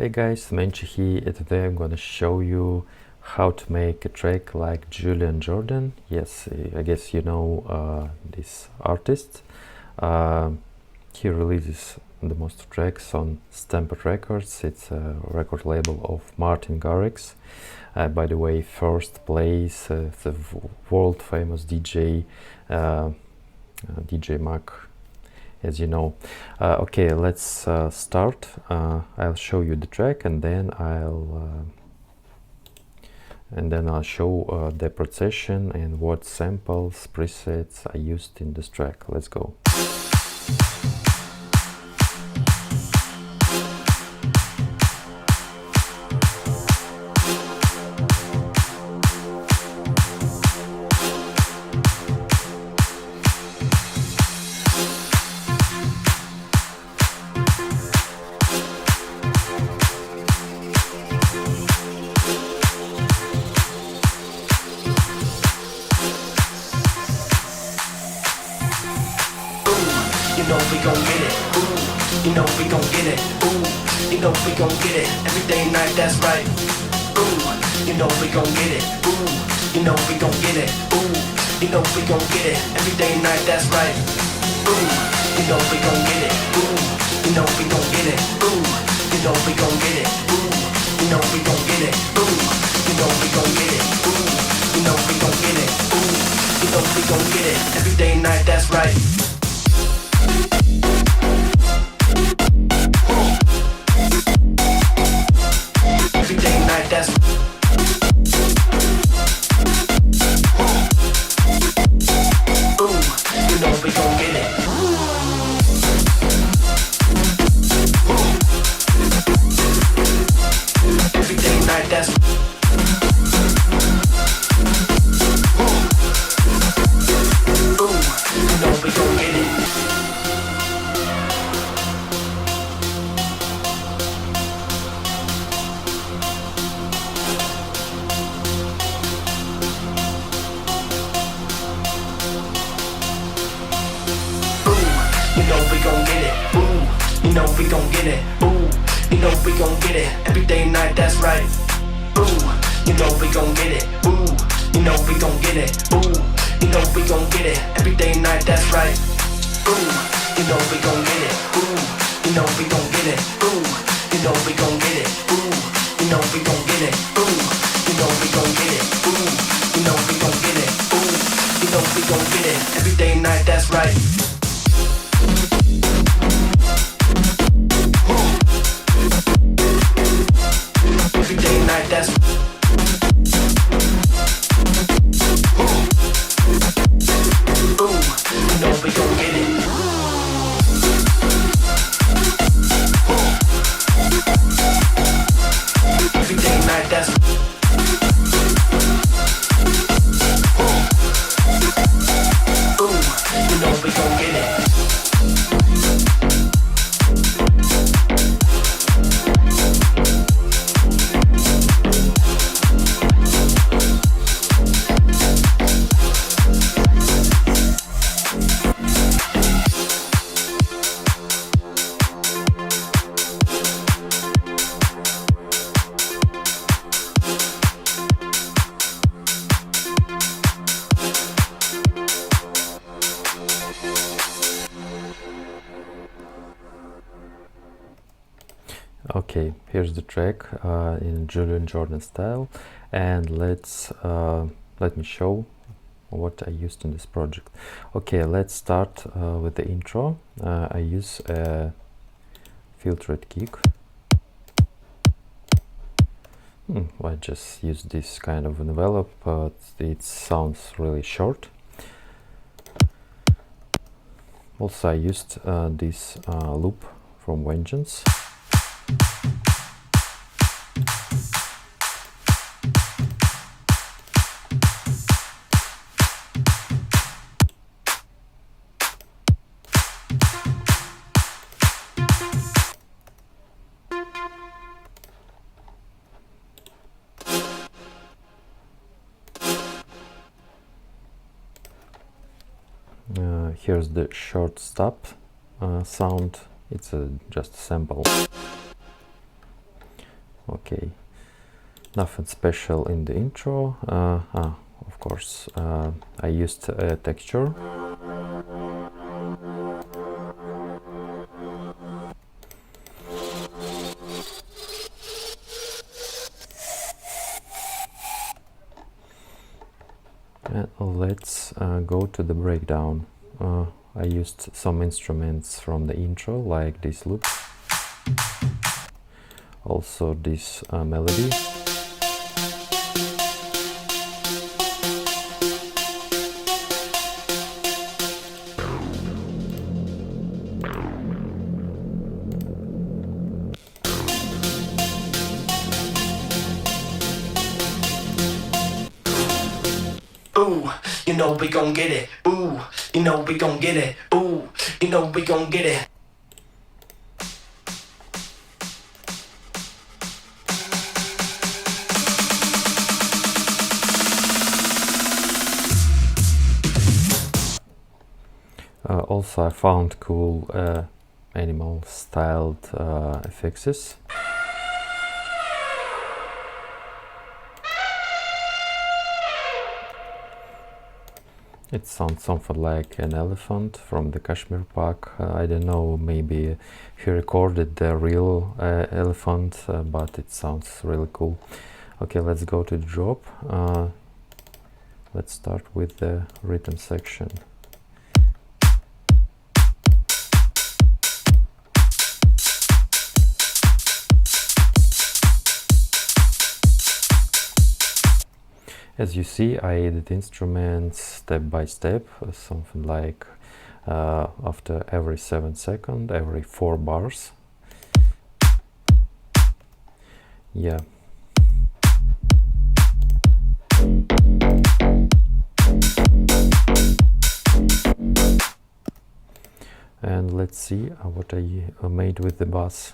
Hey guys, Menchi here, and today I'm gonna show you how to make a track like Julian Jordan. Yes, I guess you know this artist. He releases the most tracks on Stamped Records. It's a record label of Martin Garrix. By the way, first place the world famous DJ DJ Mac, as you know. Okay, let's start. I'll show you the track, and then I'll show the procession and what samples, presets I used in this track. Let's go. You know we gon' get it, ooh. You know we gon' get it, ooh. You know we gon' get it, every day and night, that's right. Ooh, you know we gon' get it, ooh. You know we gon' get it, ooh. You know we gon' get it, every day and night, that's right. Ooh, you know we gon' get it, ooh. You know we gon' get it, ooh. You know we gon' get it, ooh. You know we gon' get it, ooh. You know we gon' get it, ooh. You know we gon' get it, ooh. You know we gon' get it, every day and night, that's right. You know we gon' get it, ooh. You know we gon' get it, ooh. You know we gon' get it, every day and night, that's right. Ooh, you know we gon' get it, ooh. You know we gon' get it, ooh. You know we gon' get it, every day and night, that's right. Ooh, you know we gon' get it, ooh. You know we gon' get it, ooh. You know we gon' get it, ooh. You know we gon' get it, ooh. You know we gon' get it, ooh. You know we gon' get it, ooh. You know we gon' get it, every day and night, that's right. Every day and night, that's ooh, you know we gon' get it. Every day and night, that's ooh, you know we gon' get it. Okay, here's the track in Julian Jordan style, and let me show what I used in this project. Okay, let's start with the intro. I use a filtered kick. I just use this kind of envelope, but it sounds really short. Also, I used this loop from Vengeance. Here's the short stop sound. It's just a sample. Okay, nothing special in the intro. Of course, I used a texture. And let's go to the breakdown. I used some instruments from the intro, like this loop, also this melody. Ooh, you know we gon' get it. Ooh, you know we gon' get it. Ooh, you know we gon' get it. Also, I found cool animal styled effects. It sounds something like an elephant from the Kashmir Park. I don't know, maybe he recorded the real elephant, but it sounds really cool. Okay, let's go to the drop. Let's start with the rhythm section. As you see, I added instruments step by step, something like after every 7 seconds, every 4 bars. Yeah. And let's see what I made with the bass.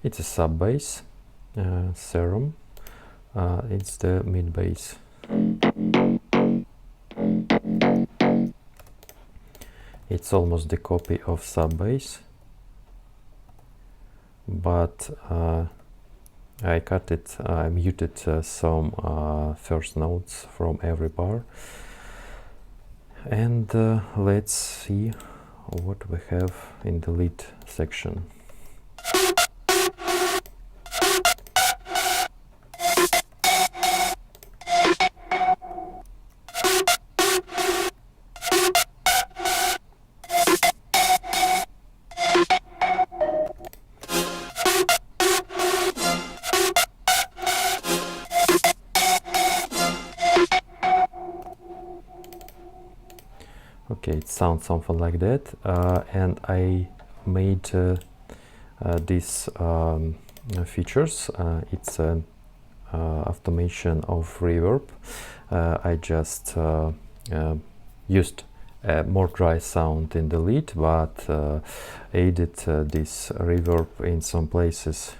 It's a sub bass, serum. It's the mid bass. It's almost the copy of sub bass, but I cut it. I muted some first notes from every bar. And let's see what we have in the lead section. Okay, it sounds something like that, and I made these features. It's an automation of reverb. I just used a more dry sound in the lead, but added this reverb in some places.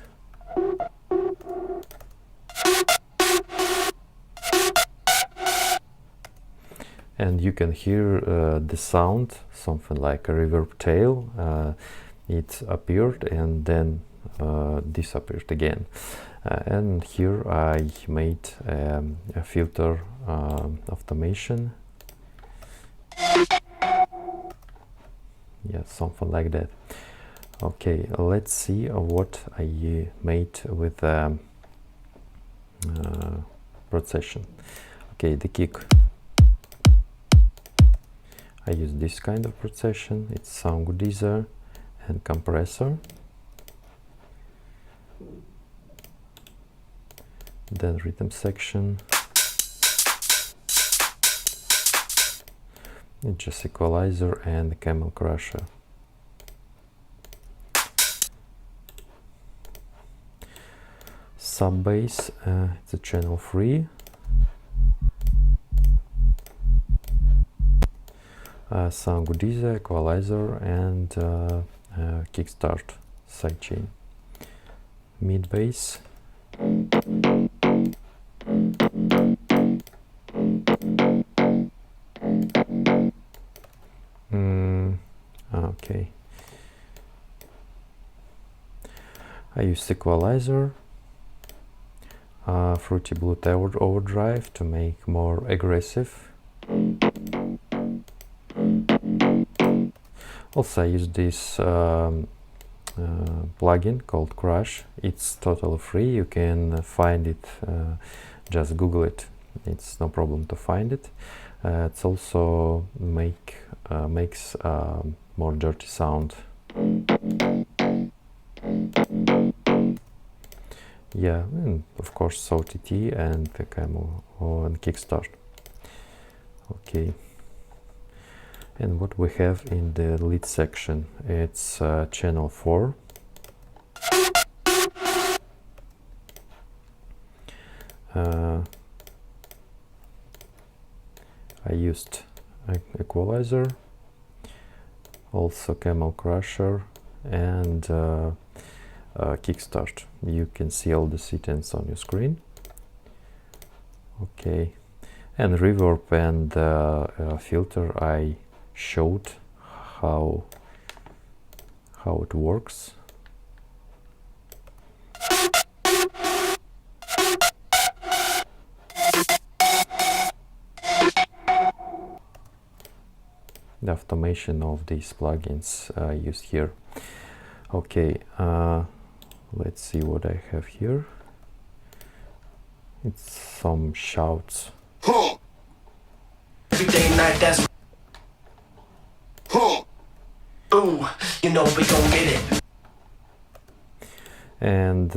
And you can hear the sound, something like a reverb tail. It appeared and then disappeared again. And here I made a filter automation. Yeah, something like that. Okay, let's see what I made with procession. Okay, the kick. I use this kind of procession. It's sound goodizer and compressor. Then rhythm section. It's just equalizer and camel crusher. Sub bass, it's a channel 3. Sound goodizer, equalizer, and kickstart sidechain. Mid bass. Okay. I use equalizer, Fruity Blood Overdrive to make more aggressive. Also, I use this plugin called Crush. It's totally free. You can find it. Just Google it. It's no problem to find it. It's also makes more dirty sound. Yeah, and of course OTT and the camo on Kickstart. Okay. And what we have in the lead section, it's channel 4. I used equalizer, also Camel Crusher, and Kickstart. You can see all the settings on your screen. Okay, and reverb and filter, I showed how it works. The automation of these plugins used here. Okay, let's see what I have here. It's some shouts. Every day and night, that's ooh, you know we gon' get it. And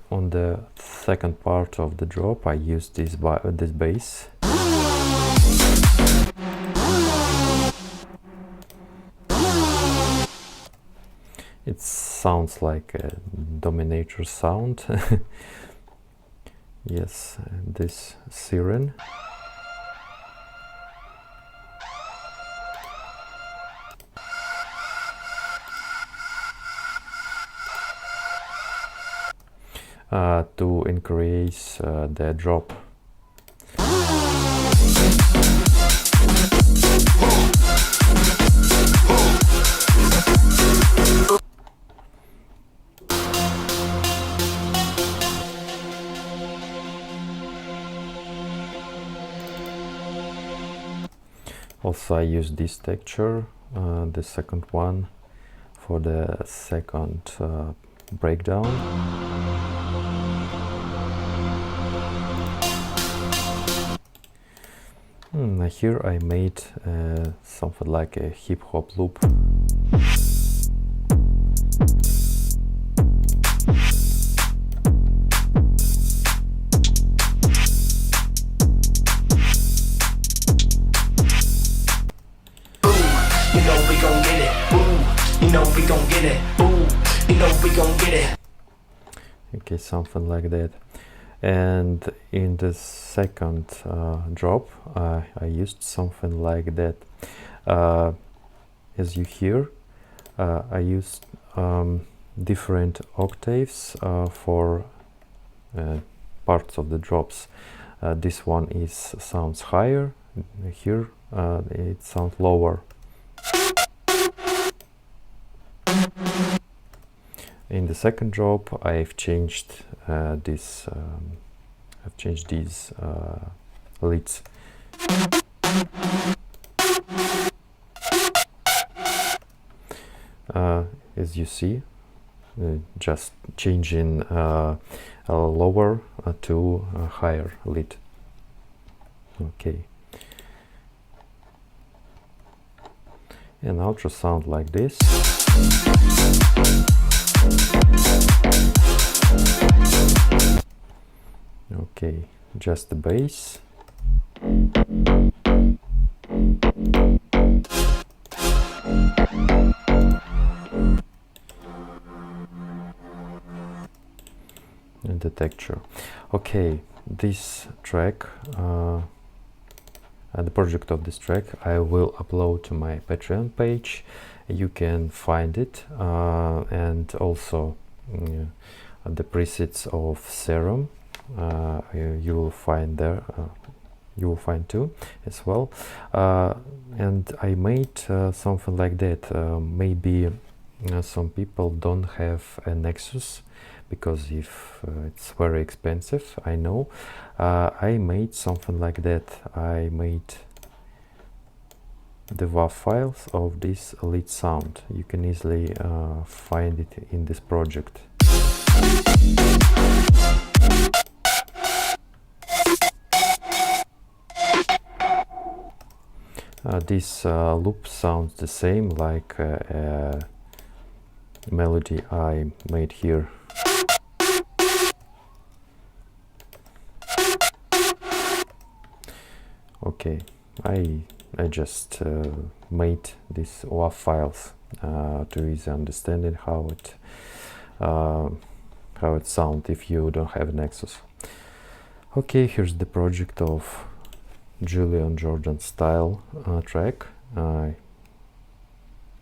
on the second part of the drop, I used this bass. It sounds like a Dominator sound. Yes, this siren. To increase the drop. Also, I use this texture, the second one, for the second breakdown. Here I made something like a hip-hop loop. Okay, something like that. And in the second drop, I used something like that. As you hear, I used different octaves for parts of the drops. This one sounds higher. Here it sounds lower. In the second drop, I've changed these leads. As you see, just changing a lower to a higher lead. Okay. And outro sound like this. Okay, just the bass. And the texture. Okay, this track, the project of this track, I will upload to my Patreon page. You can find it, and also the presets of Serum. You will find there you will find too as well. And I made something like that. Maybe some people don't have a Nexus, because if it's very expensive, I know. I made something like that. I made the WAV files of this lead sound. You can easily find it in this project. This loop sounds the same like a melody I made here. Okay, I just made these WAV files to easy understanding how it sounds if you don't have Nexus. Okay, here's the project of Julian Jordan style track. I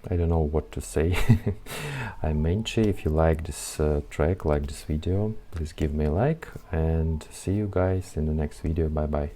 don't know what to say. I'm Menchi. If you like this track, like this video, please give me a like, and see you guys in the next video. Bye bye.